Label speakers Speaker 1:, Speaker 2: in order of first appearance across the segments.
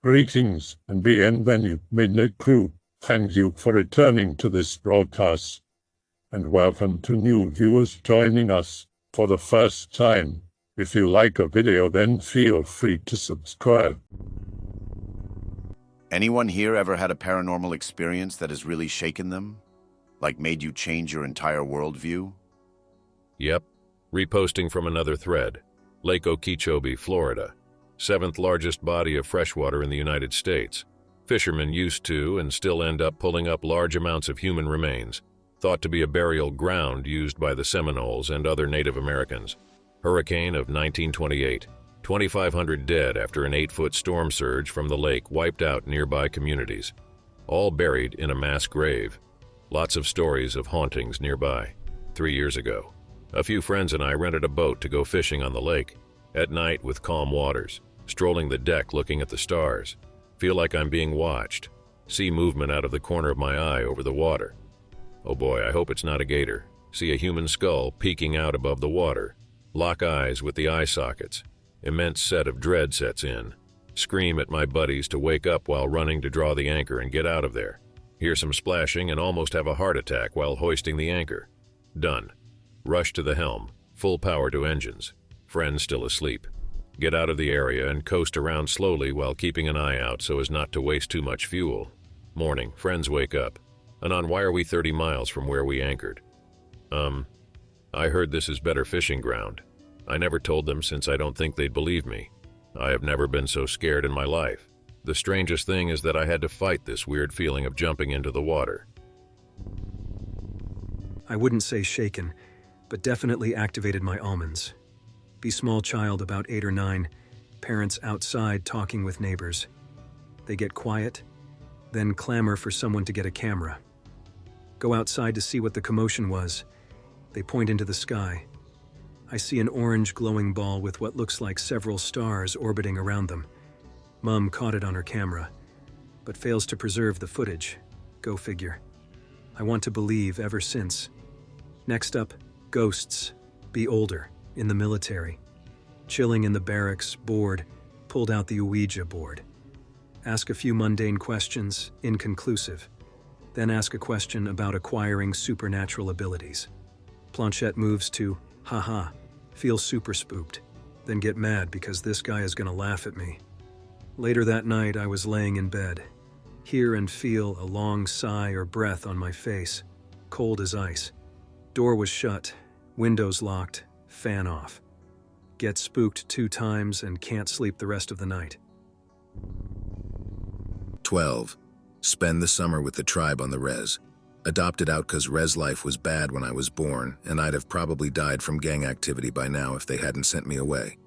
Speaker 1: Greetings and bienvenue, Midnight Crew. Thank you for returning to this broadcast. And welcome to new viewers joining us for the first time. If you like a video, then feel free to subscribe.
Speaker 2: Anyone here ever had a paranormal experience that has really shaken them? Like made you change your entire worldview?
Speaker 3: Yep. Reposting from another thread. Lake Okeechobee, Florida. 7th largest body of freshwater in the United States. Fishermen used to and still end up pulling up large amounts of human remains, thought to be a burial ground used by the Seminoles and other Native Americans. Hurricane of 1928. 2,500 dead after an 8-foot storm surge from the lake wiped out nearby communities. All buried in a mass grave. Lots of stories of hauntings nearby. 3 years ago, a few friends and I rented a boat to go fishing on the lake. At night with calm waters. Strolling the deck looking at the stars. Feel like I'm being watched. See movement out of the corner of my eye over the water. Oh boy, I hope it's not a gator. See a human skull peeking out above the water. Lock eyes with the eye sockets. Immense set of dread sets in. Scream at my buddies to wake up while running to draw the anchor and get out of there. Hear some splashing and almost have a heart attack while hoisting the anchor. Done. Rush to the helm. Full power to engines. Friends still asleep. Get out of the area and coast around slowly while keeping an eye out so as not to waste too much fuel. Morning, friends wake up. Anon, why are we 30 miles from where we anchored? I heard this is better fishing ground. I never told them since I don't think they'd believe me. I have never been so scared in my life. The strangest thing is that I had to fight this weird feeling of jumping into the water.
Speaker 4: I wouldn't say shaken, but definitely activated my almonds. Be small child about 8 or 9, parents outside talking with neighbors. They get quiet, then clamor for someone to get a camera. Go outside to see what the commotion was. They point into the sky. I see an orange glowing ball with what looks like several stars orbiting around them. Mom caught it on her camera, but fails to preserve the footage. Go figure. I want to believe ever since. Next up, ghosts. Be older. In the military. Chilling in the barracks, bored, pulled out the Ouija board. Ask a few mundane questions, inconclusive. Then ask a question about acquiring supernatural abilities. Planchette moves to, haha, feel super spooked. Then get mad because this guy is gonna laugh at me. Later that night, I was laying in bed. Hear and feel a long sigh or breath on my face, cold as ice. Door was shut, windows locked, fan off. Get spooked 2 times and can't sleep the rest of the night.
Speaker 5: 12. Spend the summer with the tribe on the res. Adopted out cause res life was bad when I was born, and I'd have probably died from gang activity by now if they hadn't sent me away.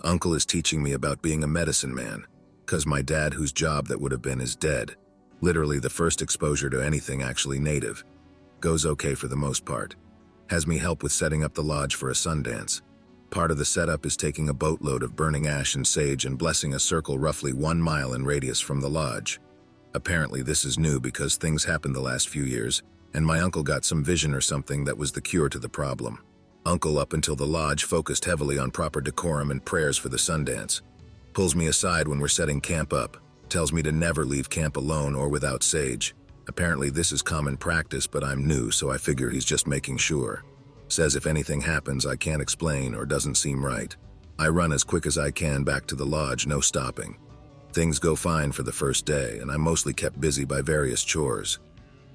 Speaker 5: Uncle is teaching me about being a medicine man, cause my dad, whose job that would have been, is dead. Literally the first exposure to anything actually native. Goes okay for the most part. Has me help with setting up the lodge for a Sundance. Part of the setup is taking a boatload of burning ash and sage and blessing a circle roughly 1 mile in radius from the lodge. Apparently this is new because things happened the last few years, and my uncle got some vision or something that was the cure to the problem. Uncle, up until the lodge, focused heavily on proper decorum and prayers for the Sundance. Pulls me aside when we're setting camp up, tells me to never leave camp alone or without sage. Apparently this is common practice, but I'm new, so I figure he's just making sure. Says if anything happens I can't explain or doesn't seem right. I run as quick as I can back to the lodge, no stopping. Things go fine for the first day, and I'm mostly kept busy by various chores.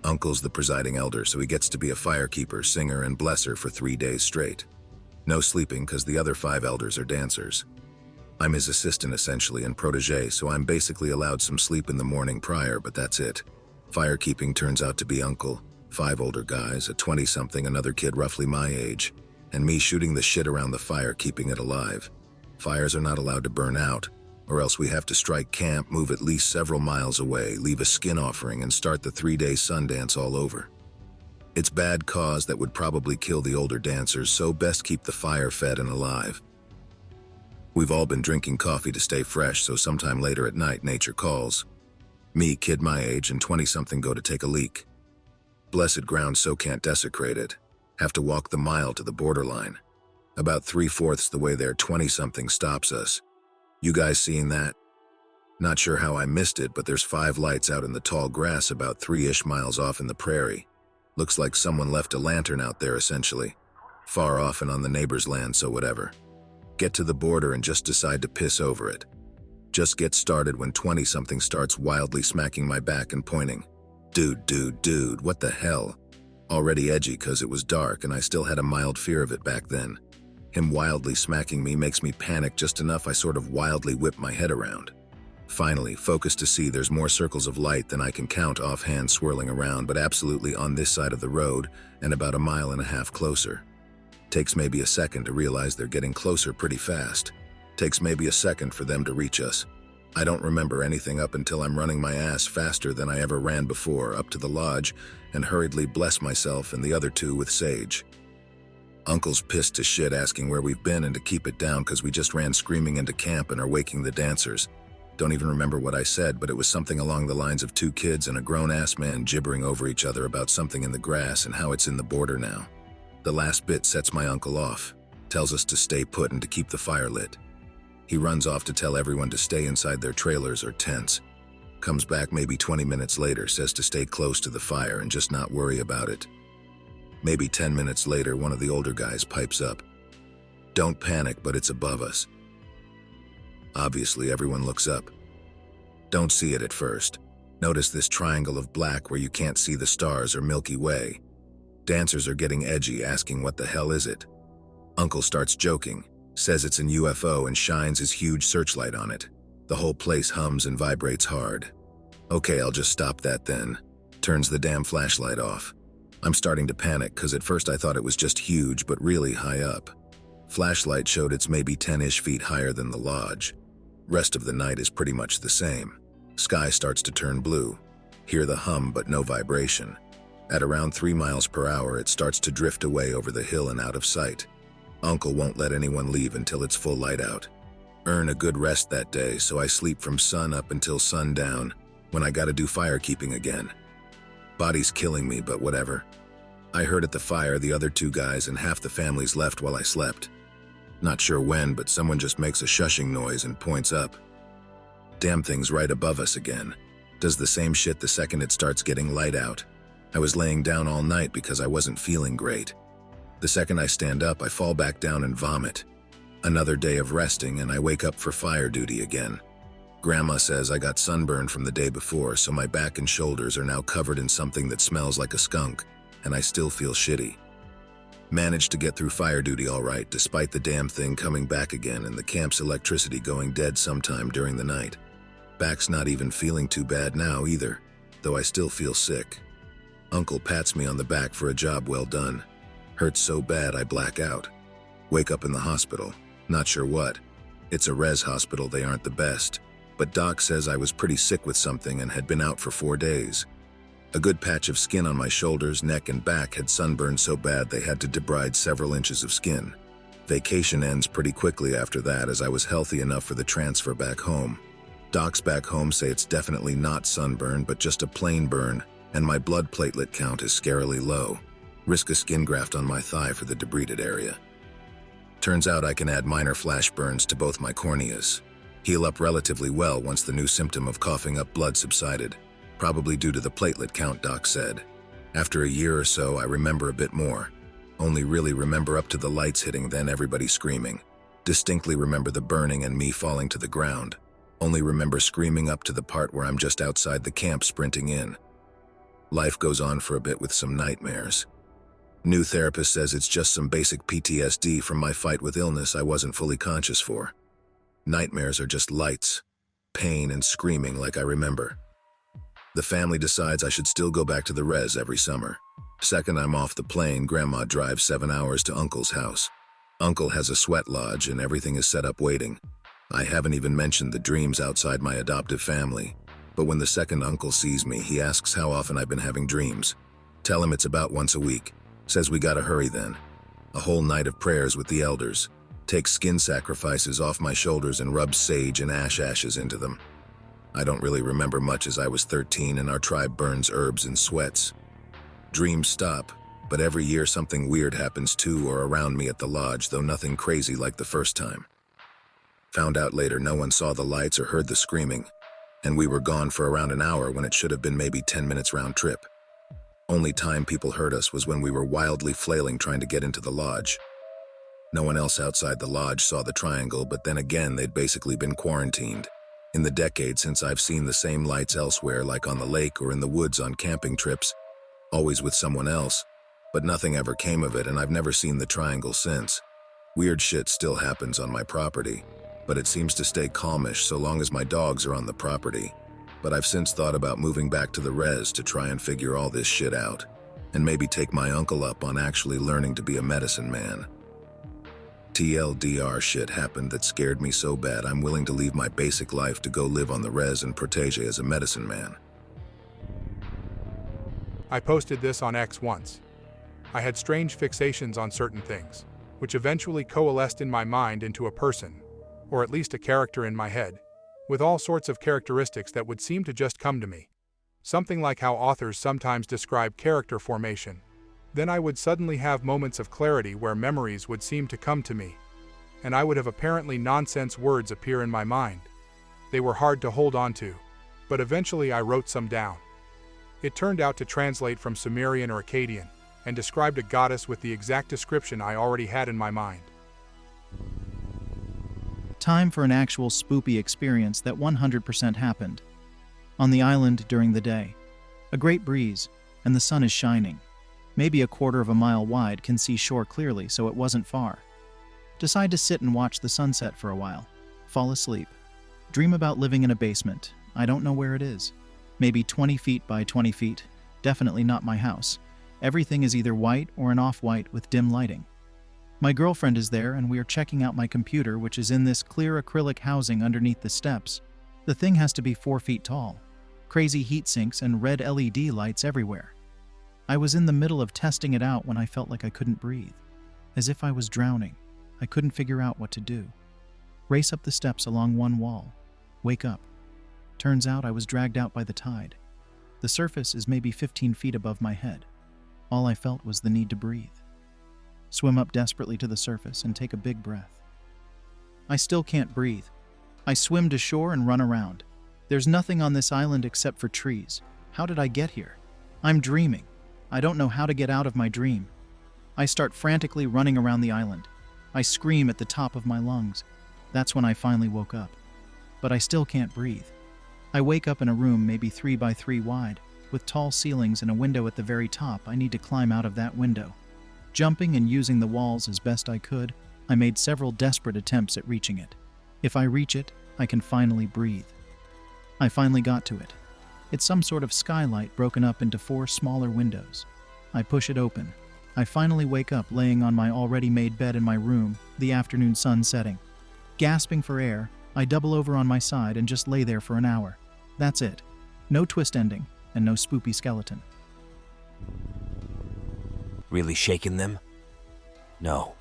Speaker 5: Uncle's the presiding elder, so he gets to be a firekeeper, singer, and blesser for 3 days straight. No sleeping, cause the other 5 elders are dancers. I'm his assistant essentially and protege, so I'm basically allowed some sleep in the morning prior, but that's it. Firekeeping turns out to be Uncle, 5 older guys, a 20-something, another kid roughly my age, and me shooting the shit around the fire, keeping it alive. Fires are not allowed to burn out, or else we have to strike camp, move at least several miles away, leave a skin offering, and start the 3-day Sundance all over. It's bad cause that would probably kill the older dancers, so best keep the fire fed and alive. We've all been drinking coffee to stay fresh, so sometime later at night nature calls. Me, kid my age, and 20-something go to take a leak. Blessed ground, so can't desecrate it. Have to walk the mile to the borderline. About 3/4 the way there, 20-something stops us. You guys seeing that? Not sure how I missed it, but there's 5 lights out in the tall grass about 3-ish miles off in the prairie. Looks like someone left a lantern out there essentially. Far off and on the neighbor's land, so whatever. Get to the border and just decide to piss over it. Just get started when 20-something starts wildly smacking my back and pointing. Dude, what the hell? Already edgy cause it was dark and I still had a mild fear of it back then. Him wildly smacking me makes me panic just enough I sort of wildly whip my head around. Finally, focused to see there's more circles of light than I can count offhand swirling around, but absolutely on this side of the road and about 1.5 miles closer. Takes maybe a second to realize they're getting closer pretty fast. Takes maybe a second for them to reach us. I don't remember anything up until I'm running my ass faster than I ever ran before up to the lodge and hurriedly bless myself and the other 2 with sage. Uncle's pissed to shit asking where we've been and to keep it down cause we just ran screaming into camp and are waking the dancers. Don't even remember what I said, but it was something along the lines of 2 kids and a grown-ass man gibbering over each other about something in the grass and how it's in the border now. The last bit sets my uncle off, tells us to stay put and to keep the fire lit. He runs off to tell everyone to stay inside their trailers or tents. Comes back maybe 20 minutes later, says to stay close to the fire and just not worry about it. Maybe 10 minutes later, one of the older guys pipes up. Don't panic, but it's above us. Obviously, everyone looks up. Don't see it at first. Notice this triangle of black where you can't see the stars or Milky Way. Dancers are getting edgy, asking what the hell is it? Uncle starts joking, says it's an UFO and shines his huge searchlight on it. The whole place hums and vibrates hard. Okay, I'll just stop that then. Turns the damn flashlight off. I'm starting to panic because at first I thought it was just huge but really high up. Flashlight showed it's maybe 10-ish feet higher than the lodge. Rest of the night is pretty much the same. Sky starts to turn blue. Hear the hum but no vibration. At around 3 miles per hour, it starts to drift away over the hill and out of sight. Uncle won't let anyone leave until it's full light out. Earn a good rest that day, so I sleep from sun up until sundown, when I gotta do firekeeping again. Body's killing me, but whatever. I heard at the fire the other 2 guys and half the families left while I slept. Not sure when, but someone just makes a shushing noise and points up. Damn thing's right above us again. Does the same shit the second it starts getting light out. I was laying down all night because I wasn't feeling great. The second I stand up, I fall back down and vomit. Another day of resting and I wake up for fire duty again. Grandma says I got sunburned from the day before, so my back and shoulders are now covered in something that smells like a skunk, and I still feel shitty. Managed to get through fire duty all right, despite the damn thing coming back again and the camp's electricity going dead sometime during the night. Back's not even feeling too bad now either, though I still feel sick. Uncle pats me on the back for a job well done. Hurts so bad I black out. Wake up in the hospital, not sure what. It's a res hospital, they aren't the best. But doc says I was pretty sick with something and had been out for 4 days. A good patch of skin on my shoulders, neck, and back had sunburned so bad they had to debride several inches of skin. Vacation ends pretty quickly after that as I was healthy enough for the transfer back home. Docs back home say it's definitely not sunburn but just a plain burn, and my blood platelet count is scarily low. Risk a skin graft on my thigh for the debrided area. Turns out I can add minor flash burns to both my corneas. Heal up relatively well once the new symptom of coughing up blood subsided, probably due to the platelet count, doc said. After a year or so, I remember a bit more. Only really remember up to the lights hitting, then everybody screaming. Distinctly remember the burning and me falling to the ground. Only remember screaming up to the part where I'm just outside the camp sprinting in. Life goes on for a bit with some nightmares. New therapist says it's just some basic PTSD from my fight with illness I wasn't fully conscious for. Nightmares are just lights, pain, and screaming like I remember. The family decides I should still go back to the res every summer. Second I'm off the plane, Grandma drives 7 hours to Uncle's house. Uncle has a sweat lodge and everything is set up waiting. I haven't even mentioned the dreams outside my adoptive family. But when the second uncle sees me, he asks how often I've been having dreams. Tell him it's about once a week. Says we gotta hurry then. A whole night of prayers with the elders. Takes skin sacrifices off my shoulders and rubs sage and ash ashes into them. I don't really remember much as I was 13 and our tribe burns herbs and sweats. Dreams stop, but every year something weird happens to or around me at the lodge, though nothing crazy like the first time. Found out later no one saw the lights or heard the screaming. and we were gone for around an hour when it should have been maybe 10 minutes round trip. Only time people heard us was when we were wildly flailing trying to get into the lodge. No one else outside the lodge saw the triangle, but then again, they'd basically been quarantined. In the decade since I've seen the same lights elsewhere, like on the lake or in the woods on camping trips, always with someone else, but nothing ever came of it, and I've never seen the triangle since. Weird shit still happens on my property, but it seems to stay calmish so long as my dogs are on the property. But I've since thought about moving back to the res to try and figure all this shit out, and maybe take my uncle up on actually learning to be a medicine man. TLDR shit happened that scared me so bad I'm willing to leave my basic life to go live on the res and protege as a medicine man.
Speaker 6: I posted this on X once. I had strange fixations on certain things, which eventually coalesced in my mind into a person, or at least a character in my head, with all sorts of characteristics that would seem to just come to me. Something like how authors sometimes describe character formation. Then I would suddenly have moments of clarity where memories would seem to come to me, and I would have apparently nonsense words appear in my mind. They were hard to hold on to, but eventually I wrote some down. It turned out to translate from Sumerian or Akkadian, and described a goddess with the exact description I already had in my mind.
Speaker 7: Time for an actual spoopy experience that 100% happened. On the island during the day. A great breeze, and the sun is shining. Maybe a quarter of a mile wide, can see shore clearly, so it wasn't far. Decide to sit and watch the sunset for a while. Fall asleep. Dream about living in a basement. I don't know where it is. Maybe 20 feet by 20 feet. Definitely not my house. Everything is either white or an off-white with dim lighting. My girlfriend is there, and we are checking out my computer, which is in this clear acrylic housing underneath the steps. The thing has to be 4 feet tall. Crazy heat sinks and red LED lights everywhere. I was in the middle of testing it out when I felt like I couldn't breathe. As if I was drowning. I couldn't figure out what to do. Race up the steps along one wall. Wake up. Turns out I was dragged out by the tide. The surface is maybe 15 feet above my head. All I felt was the need to breathe. Swim up desperately to the surface and take a big breath. I still can't breathe. I swim to shore and run around. There's nothing on this island except for trees. How did I get here? I'm dreaming. I don't know how to get out of my dream. I start frantically running around the island. I scream at the top of my lungs. That's when I finally woke up. But I still can't breathe. I wake up in a room maybe 3 by 3 wide, with tall ceilings and a window at the very top. I need to climb out of that window. Jumping and using the walls as best I could, I made several desperate attempts at reaching it. If I reach it, I can finally breathe. I finally got to it. It's some sort of skylight broken up into 4 smaller windows. I push it open. I finally wake up laying on my already made bed in my room, the afternoon sun setting. Gasping for air, I double over on my side and just lay there for an hour. That's it. No twist ending, and no spoopy skeleton.
Speaker 8: Really shaking them? No.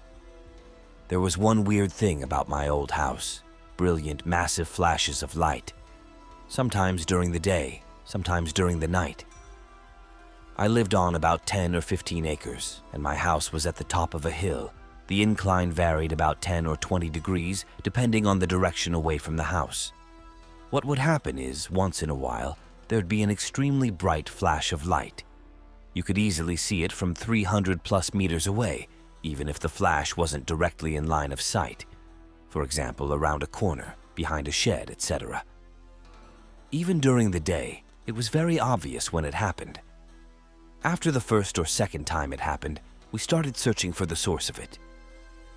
Speaker 8: There was one weird thing about my old house. Brilliant, massive flashes of light. Sometimes during the day, sometimes during the night. I lived on about 10 or 15 acres, and my house was at the top of a hill. The incline varied about 10 or 20 degrees, depending on the direction away from the house. What would happen is, once in a while, there'd be an extremely bright flash of light. You could easily see it from 300 plus meters away, even if the flash wasn't directly in line of sight. For example, around a corner, behind a shed, etc. Even during the day, it was very obvious when it happened. After the first or second time it happened, we started searching for the source of it.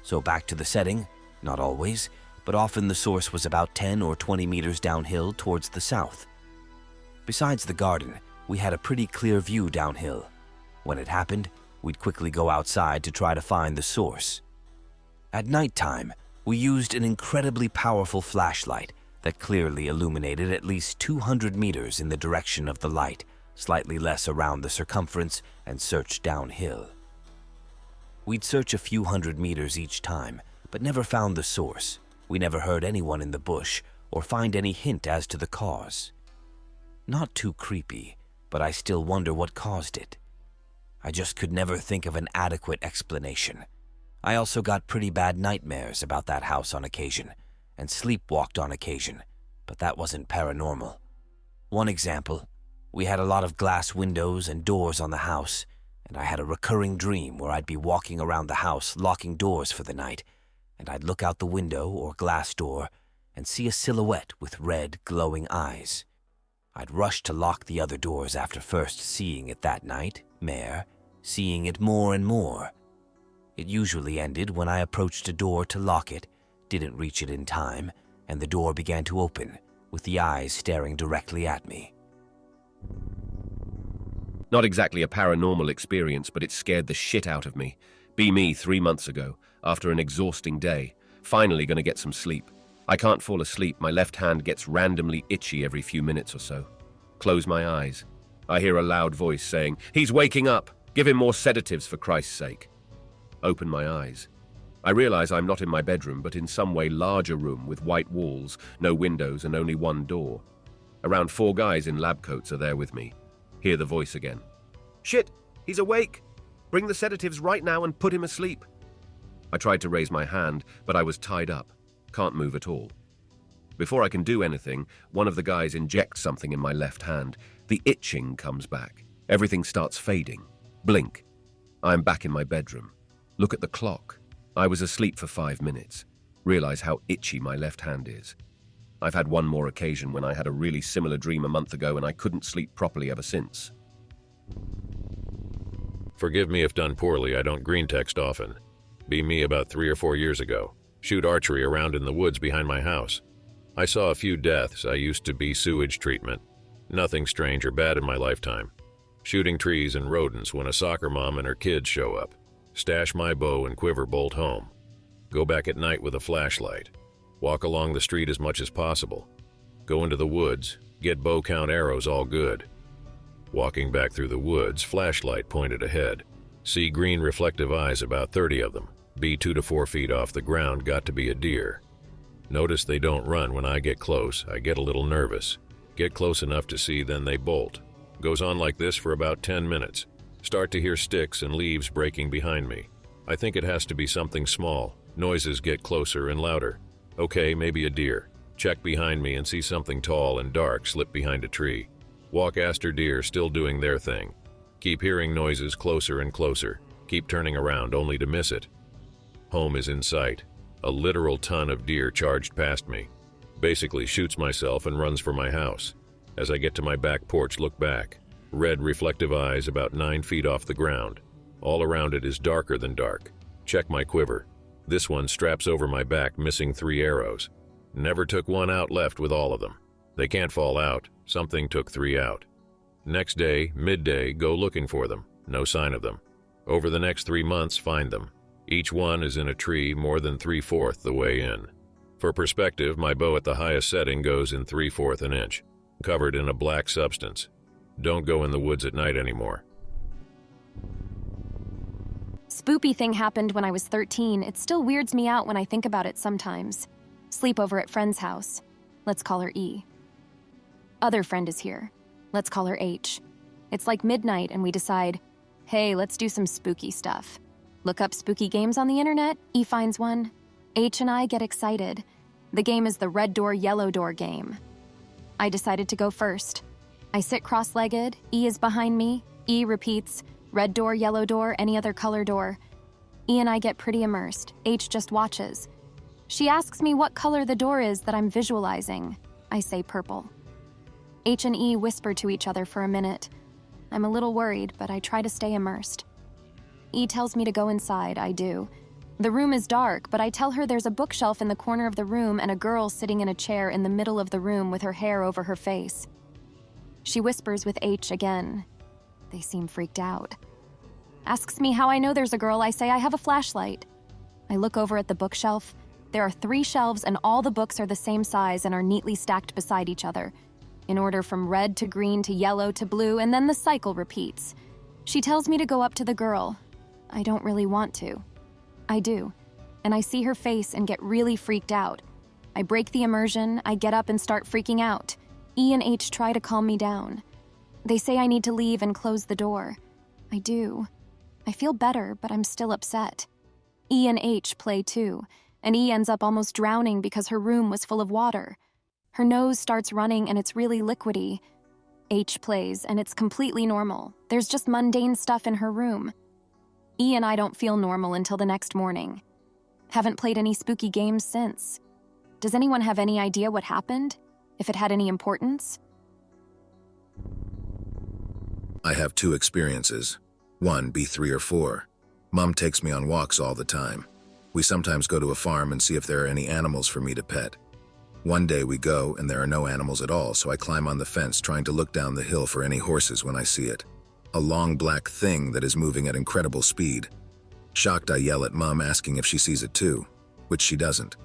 Speaker 8: So back to the setting, not always, but often the source was about 10 or 20 meters downhill towards the south. Besides the garden, we had a pretty clear view downhill. When it happened, we'd quickly go outside to try to find the source. At nighttime, we used an incredibly powerful flashlight that clearly illuminated at least 200 meters in the direction of the light, slightly less around the circumference, and searched downhill. We'd search a few hundred meters each time, but never found the source. We never heard anyone in the bush or find any hint as to the cause. Not too creepy, but I still wonder what caused it. I just could never think of an adequate explanation. I also got pretty bad nightmares about that house on occasion, and sleepwalked on occasion, but that wasn't paranormal. One example, we had a lot of glass windows and doors on the house, and I had a recurring dream where I'd be walking around the house locking doors for the night, and I'd look out the window or glass door and see a silhouette with red, glowing eyes. I'd rush to lock the other doors after first seeing it that night, seeing it more and more. It usually ended when I approached a door to lock it, didn't reach it in time, and the door began to open, with the eyes staring directly at me.
Speaker 9: Not exactly a paranormal experience, but it scared the shit out of me. Be me 3 months ago, after an exhausting day, finally gonna get some sleep. I can't fall asleep, my left hand gets randomly itchy every few minutes or so. Close my eyes. I hear a loud voice saying, "He's waking up! Give him more sedatives for Christ's sake." Open my eyes. I realize I'm not in my bedroom, but in some way larger room with white walls, no windows and only one door. Around 4 guys in lab coats are there with me. Hear the voice again. "Shit! He's awake! Bring the sedatives right now and put him asleep." I tried to raise my hand, but I was tied up. Can't move at all. Before I can do anything, one of the guys injects something in my left hand. The itching comes back. Everything starts fading. Blink. I'm back in my bedroom. Look at the clock. I was asleep for 5 minutes. Realize how itchy my left hand is. I've had one more occasion when I had a really similar dream a month ago and I couldn't sleep properly ever since.
Speaker 3: Forgive me if done poorly, I don't greentext often. Be me about 3 or 4 years ago. Shoot archery around in the woods behind my house. I saw a few deaths. I used to be sewage treatment. Nothing strange or bad in my lifetime. Shooting trees and rodents when a soccer mom and her kids show up. Stash my bow and quiver, bolt home. Go back at night with a flashlight. Walk along the street as much as possible. Go into the woods, get bow count arrows, all good. Walking back through the woods, flashlight pointed ahead. See green reflective eyes, about 30 of them. Be 2 to 4 feet off the ground, got to be a deer. Notice they don't run when I get close. I get a little nervous. Get close enough to see, then they bolt. Goes on like this for about 10 minutes. Start to hear sticks and leaves breaking behind me. I think it has to be something small. Noises get closer and louder. Okay, maybe a deer. Check behind me and see something tall and dark slip behind a tree. Walk aster deer still doing their thing. Keep hearing noises closer and closer. Keep turning around only to miss it. Home is in sight. A literal ton of deer charged past me. Basically shoots myself and runs for my house. As I get to my back porch, look back. Red reflective eyes about 9 feet off the ground. All around it is darker than dark. Check my quiver. This one straps over my back, missing 3 arrows. Never took one out left with all of them. They can't fall out. Something took 3 out. Next day, midday, go looking for them. No sign of them. Over the next 3 months, find them. Each one is in a tree more than 3/4 the way in. For perspective, my bow at the highest setting goes in 3/4 an inch, covered in a black substance. Don't go in the woods at night anymore.
Speaker 10: Spoopy thing happened when I was 13. It still weirds me out when I think about it sometimes. Sleepover at friend's house. Let's call her E. Other friend is here. Let's call her H. It's like midnight and we decide, hey, let's do some spooky stuff. Look up spooky games on the internet. E finds one. H and I get excited. The game is the red door, yellow door game. I decided to go first. I sit cross-legged. E is behind me. E repeats, red door, yellow door, any other color door. E and I get pretty immersed. H just watches. She asks me what color the door is that I'm visualizing. I say purple. H and E whisper to each other for a minute. I'm a little worried, but I try to stay immersed. E tells me to go inside. I do. The room is dark, but I tell her there's a bookshelf in the corner of the room and a girl sitting in a chair in the middle of the room with her hair over her face. She whispers with H again. They seem freaked out. Asks me how I know there's a girl. I say I have a flashlight. I look over at the bookshelf. There are 3 shelves and all the books are the same size and are neatly stacked beside each other, in order from red to green to yellow to blue, and then the cycle repeats. She tells me to go up to the girl. I don't really want to. I do, and I see her face and get really freaked out. I break the immersion, I get up and start freaking out. E and H try to calm me down. They say I need to leave and close the door. I do. I feel better, but I'm still upset. E and H play too, and E ends up almost drowning because her room was full of water. Her nose starts running and it's really liquidy. H plays, and it's completely normal. There's just mundane stuff in her room. E and I don't feel normal until the next morning. Haven't played any spooky games since. Does anyone have any idea what happened? If it had any importance?
Speaker 5: I have 2 experiences. One, be 3 or 4. Mom takes me on walks all the time. We sometimes go to a farm and see if there are any animals for me to pet. One day we go and there are no animals at all, so I climb on the fence trying to look down the hill for any horses when I see it. A long black thing that is moving at incredible speed. Shocked, I yell at Mom asking if she sees it too, which she doesn't.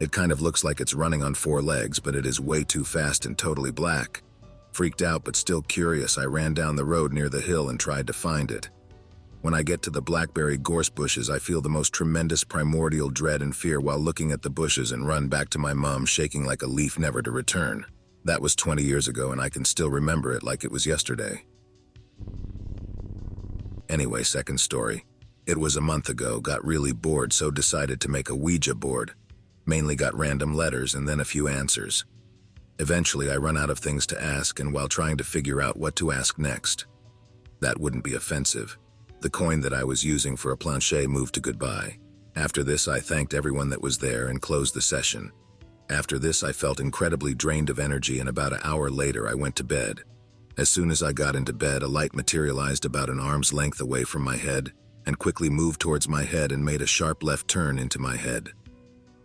Speaker 5: It kind of looks like it's running on 4 legs, but it is way too fast and totally black. Freaked out but still curious, I ran down the road near the hill and tried to find it. When I get to the blackberry gorse bushes, I feel the most tremendous primordial dread and fear while looking at the bushes and run back to my mom shaking like a leaf never to return. That was 20 years ago and I can still remember it like it was yesterday. Anyway, second story. It was a month ago, got really bored so decided to make a Ouija board. Mainly got random letters and then a few answers. Eventually I run out of things to ask and while trying to figure out what to ask next. That wouldn't be offensive. The coin that I was using for a planche moved to goodbye. After this I thanked everyone that was there and closed the session. After this I felt incredibly drained of energy and about an hour later I went to bed. As soon as I got into bed, a light materialized about an arm's length away from my head and quickly moved towards my head and made a sharp left turn into my head.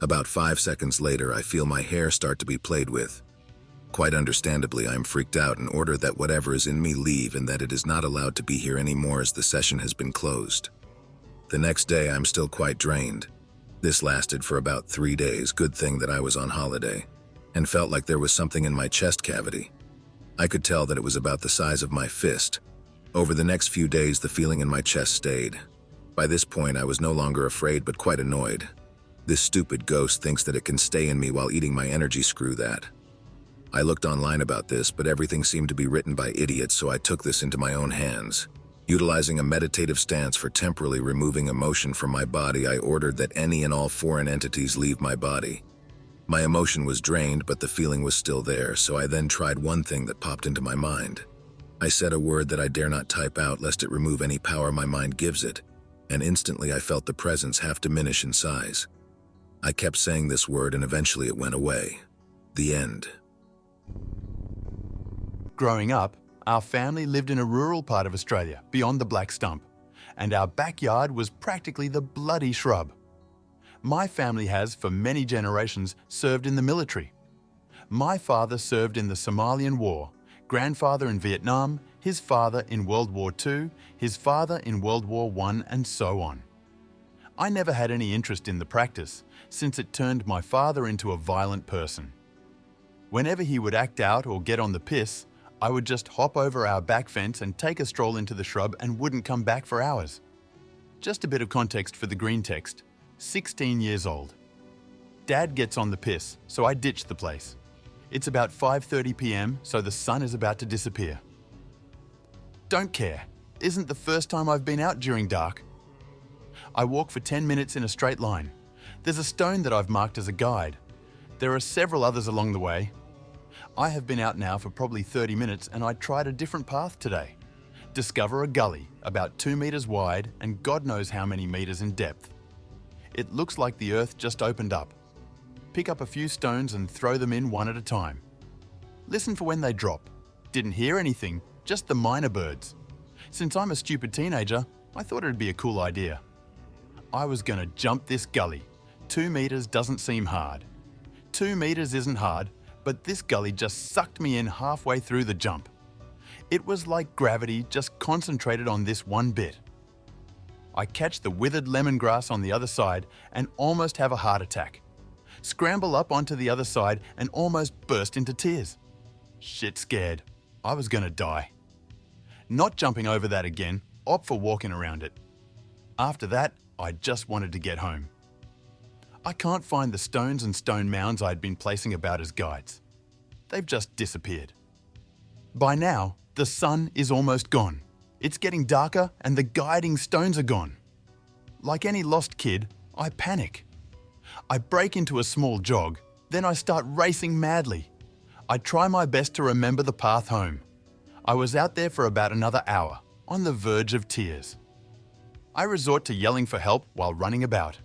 Speaker 5: About 5 seconds later I feel my hair start to be played with. Quite understandably, I am freaked out and order that whatever is in me leave and that it is not allowed to be here anymore as the session has been closed. The next day, I'm still quite drained. This lasted for about 3 days, good thing that I was on holiday, and felt like there was something in my chest cavity. I could tell that it was about the size of my fist. Over the next few days, the feeling in my chest stayed. By this point, I was no longer afraid but quite annoyed. This stupid ghost thinks that it can stay in me while eating my energy, screw that. I looked online about this, but everything seemed to be written by idiots, so I took this into my own hands. Utilizing a meditative stance for temporarily removing emotion from my body, I ordered that any and all foreign entities leave my body. My emotion was drained, but the feeling was still there, so I then tried one thing that popped into my mind. I said a word that I dare not type out lest it remove any power my mind gives it, and instantly I felt the presence half diminish in size. I kept saying this word and eventually it went away. The end.
Speaker 11: Growing up, our family lived in a rural part of Australia, beyond the Black Stump, and our backyard was practically the bloody shrub. My family has, for many generations, served in the military. My father served in the Somalian War, grandfather in Vietnam, his father in World War II, his father in World War I, and so on. I never had any interest in the practice, since it turned my father into a violent person. Whenever he would act out or get on the piss, I would just hop over our back fence and take a stroll into the shrub and wouldn't come back for hours. Just a bit of context for the Greentext. 16 years old. Dad gets on the piss, so I ditch the place. It's about 5:30 p.m, so the sun is about to disappear. Don't care. Isn't the first time I've been out during dark. I walk for 10 minutes in a straight line. There's a stone that I've marked as a guide. There are several others along the way. I have been out now for probably 30 minutes and I tried a different path today. Discover a gully about 2 meters wide and God knows how many meters in depth. It looks like the earth just opened up. Pick up a few stones and throw them in one at a time. Listen for when they drop. Didn't hear anything, just the minor birds. Since I'm a stupid teenager, I thought it'd be a cool idea. I was gonna jump this gully. 2 meters doesn't seem hard. 2 meters isn't hard, but this gully just sucked me in halfway through the jump. It was like gravity just concentrated on this one bit. I catch the withered lemongrass on the other side and almost have a heart attack. Scramble up onto the other side and almost burst into tears. Shit scared. I was gonna die. Not jumping over that again, opt for walking around it. After that, I just wanted to get home. I can't find the stones and stone mounds I'd been placing about as guides. They've just disappeared. By now, the sun is almost gone. It's getting darker and the guiding stones are gone. Like any lost kid, I panic. I break into a small jog, then I start racing madly. I try my best to remember the path home. I was out there for about another hour, on the verge of tears. I resort to yelling for help while running about.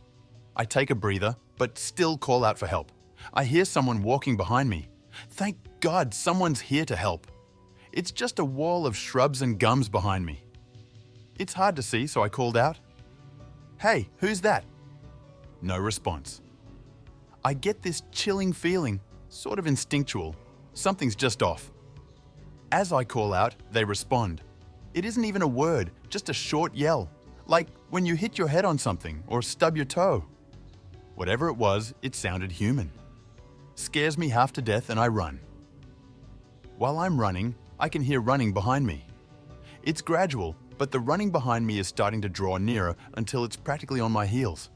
Speaker 11: I take a breather, but still call out for help. I hear someone walking behind me. Thank God someone's here to help. It's just a wall of shrubs and gums behind me. It's hard to see, so I called out, "Hey, who's that?" No response. I get this chilling feeling, sort of instinctual. Something's just off. As I call out, they respond. It isn't even a word, just a short yell, like when you hit your head on something or stub your toe. Whatever it was, it sounded human. Scares me half to death and I run. While I'm running, I can hear running behind me. It's gradual, but the running behind me is starting to draw nearer until it's practically on my heels.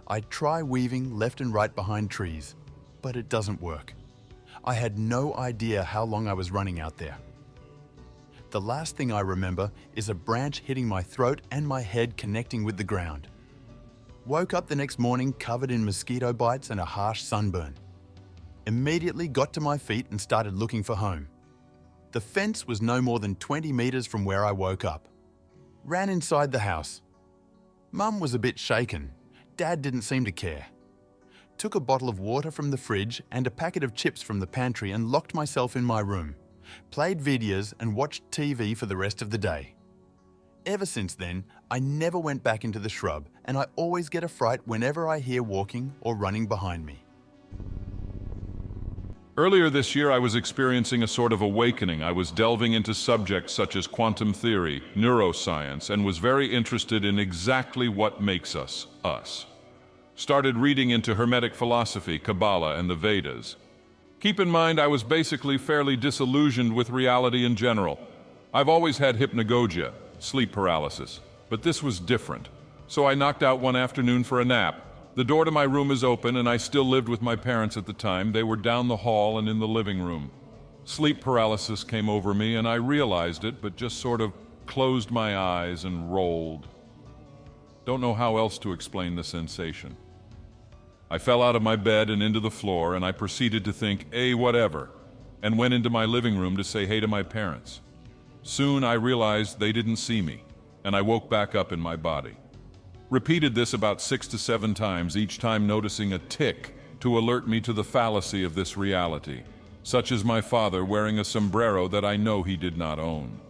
Speaker 11: I try weaving left and right behind trees, but it doesn't work. I had no idea how long I was running out there. The last thing I remember is a branch hitting my throat and my head connecting with the ground. Woke up the next morning covered in mosquito bites and a harsh sunburn. Immediately got to my feet and started looking for home. The fence was no more than 20 meters from where I woke up. Ran inside the house. Mum was a bit shaken. Dad didn't seem to care. Took a bottle of water from the fridge and a packet of chips from the pantry and locked myself in my room. Played videos and watched TV for the rest of the day. Ever since then, I never went back into the shrub, and I always get a fright whenever I hear walking or running behind me.
Speaker 12: Earlier this year, I was experiencing a sort of awakening. I was delving into subjects such as quantum theory, neuroscience, and was very interested in exactly what makes us, us. Started reading into Hermetic philosophy, Kabbalah, and the Vedas. Keep in mind, I was basically fairly disillusioned with reality in general. I've always had hypnagogia, sleep paralysis, but this was different. So I knocked out one afternoon for a nap. The door to my room is open, and I still lived with my parents at the time. They were down the hall and in the living room. Sleep paralysis came over me, and I realized it, but just sort of closed my eyes and rolled. Don't know how else to explain the sensation. I fell out of my bed and into the floor, and I proceeded to think, whatever, and went into my living room to say hey to my parents. Soon I realized they didn't see me, and I woke back up in my body. Repeated this about 6 to 7 times, each time noticing a tick to alert me to the fallacy of this reality, such as my father wearing a sombrero that I know he did not own.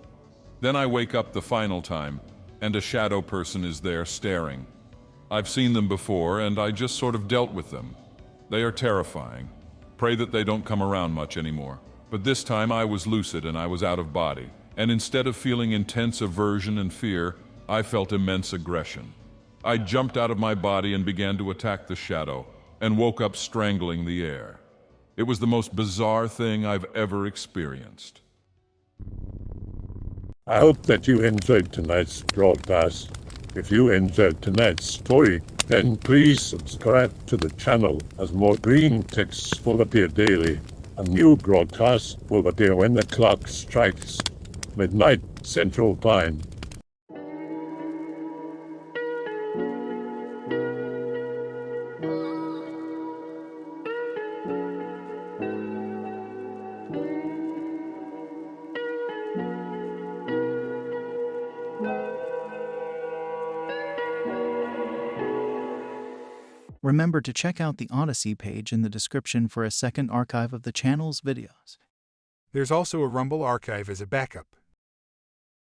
Speaker 12: Then I wake up the final time, and a shadow person is there staring. I've seen them before, and I just sort of dealt with them. They are terrifying. Pray that they don't come around much anymore. But this time I was lucid and I was out of body. And instead of feeling intense aversion and fear, I felt immense aggression. I jumped out of my body and began to attack the shadow, and woke up strangling the air. It was the most bizarre thing I've ever experienced.
Speaker 1: I hope that you enjoyed tonight's broadcast. If you enjoyed tonight's story, then please subscribe to the channel, as more green texts will appear daily. A new broadcast will appear when the clock strikes midnight Central Time.
Speaker 7: Remember to check out the Odyssey page in the description for a second archive of the channel's videos.
Speaker 6: There's also a Rumble archive as a backup.